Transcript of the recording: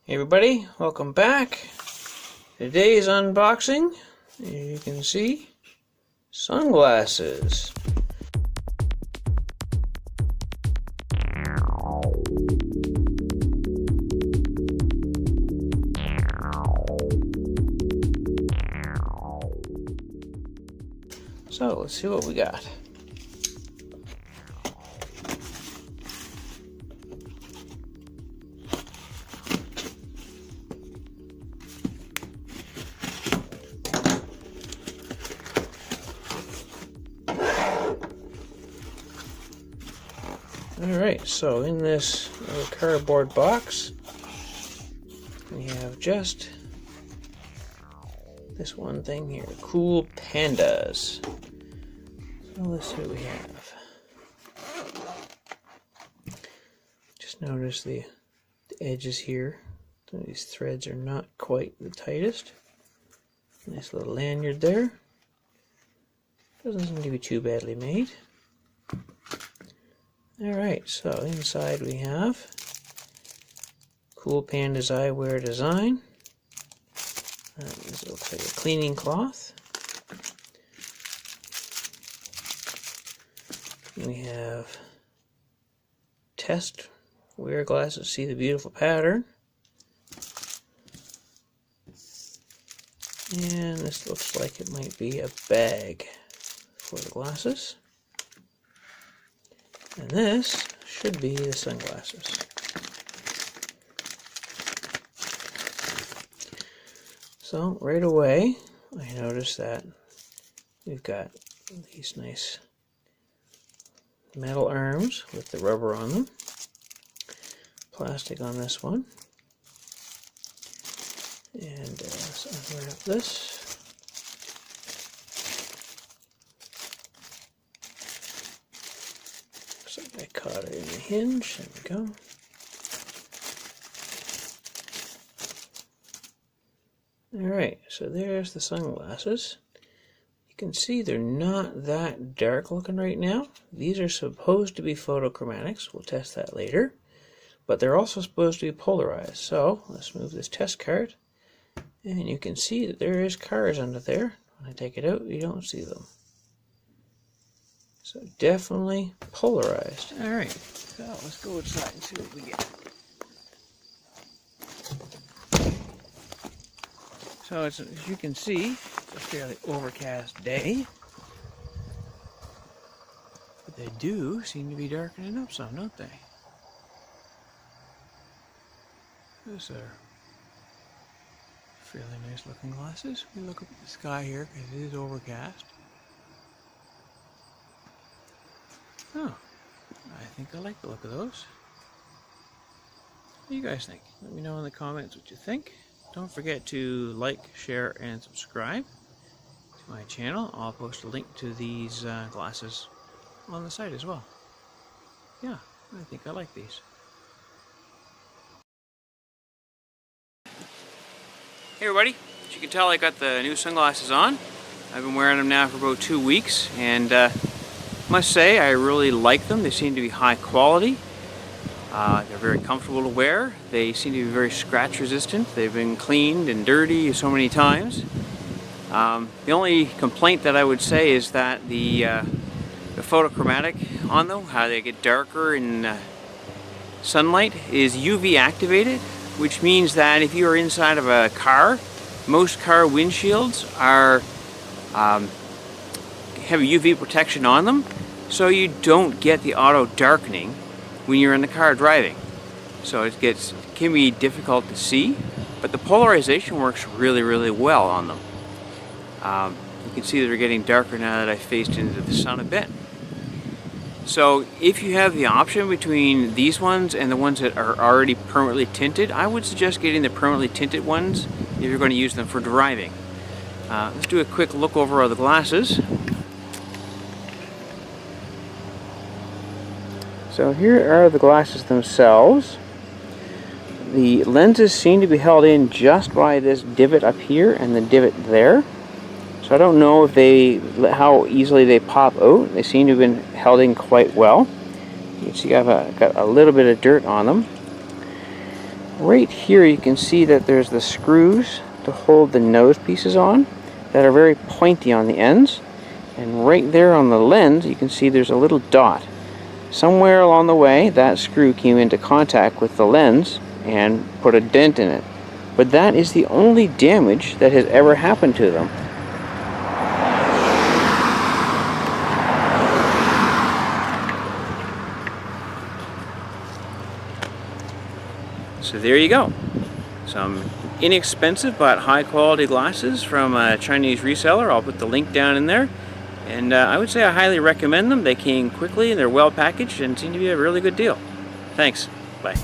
Hey everybody, welcome back. Today's unboxing, as you can see, sunglasses. So let's see what we got. Alright, so in this little cardboard box, we have just this one thing here, cool pandas. So let's see what we have. Just notice the edges here. These threads are not quite the tightest. Nice little lanyard there. Doesn't seem to be too badly made. Alright, so inside we have cool pandas eyewear design. This looks like a cleaning cloth. We have test wear glasses, see the beautiful pattern. And this looks like it might be a bag for the glasses. And this should be the sunglasses. So right away, I noticed that we've got these nice metal arms with the rubber on them. Plastic on this one. And let's unwrap this. Looks like I caught it in the hinge. There we go. Alright, so there's the sunglasses. You can see they're not that dark looking right now. These are supposed to be photochromatics. We'll test that later. But they're also supposed to be polarized. So let's move this test card. And you can see that there is cars under there. When I take it out, you don't see them. So definitely polarized. Alright, so let's go inside and see what we get. So as you can see, it's a fairly overcast day. But they do seem to be darkening up some, don't they? Those are fairly nice looking glasses. We look up at the sky here because it is overcast. Oh, I think I like the look of those. What do you guys think? Let me know in the comments what you think. Don't forget to like, share, and subscribe to my channel. I'll post a link to these glasses on the site as well. Yeah, I think I like these. Hey everybody, as you can tell I got the new sunglasses on. I've been wearing them now for about 2 weeks and must say I really like them. They seem to be high quality. They're very comfortable to wear. They seem to be very scratch resistant. They've been cleaned and dirty so many times. The only complaint that I would say is that the photochromatic on them, how they get darker in sunlight, is UV activated, which means that if you are inside of a car, most car windshields have a UV protection on them, so you don't get the auto darkening when you're in the car driving. So it can be difficult to see, but the polarization works really well on them. You can see that they're getting darker now that I faced into the sun a bit. So if you have the option between these ones and the ones that are already permanently tinted, I would suggest getting the permanently tinted ones if you're going to use them for driving. Let's do a quick look over of the glasses. So here are the glasses themselves. The lenses seem to be held in just by this divot up here and the divot there. So I don't know if how easily they pop out. They seem to have been held in quite well. You can see I've got a little bit of dirt on them. right here you can see that there's the screws to hold the nose pieces on that are very pointy on the ends. And right there on the lens you can see there's a little dot. Somewhere along the way that screw came into contact with the lens and put a dent in it. But that is the only damage that has ever happened to them. So there you go. Some inexpensive but high quality glasses from a Chinese reseller. I'll put the link down in there. And I would say I highly recommend them. They came quickly and they're well packaged and seem to be a really good deal. Thanks. Bye.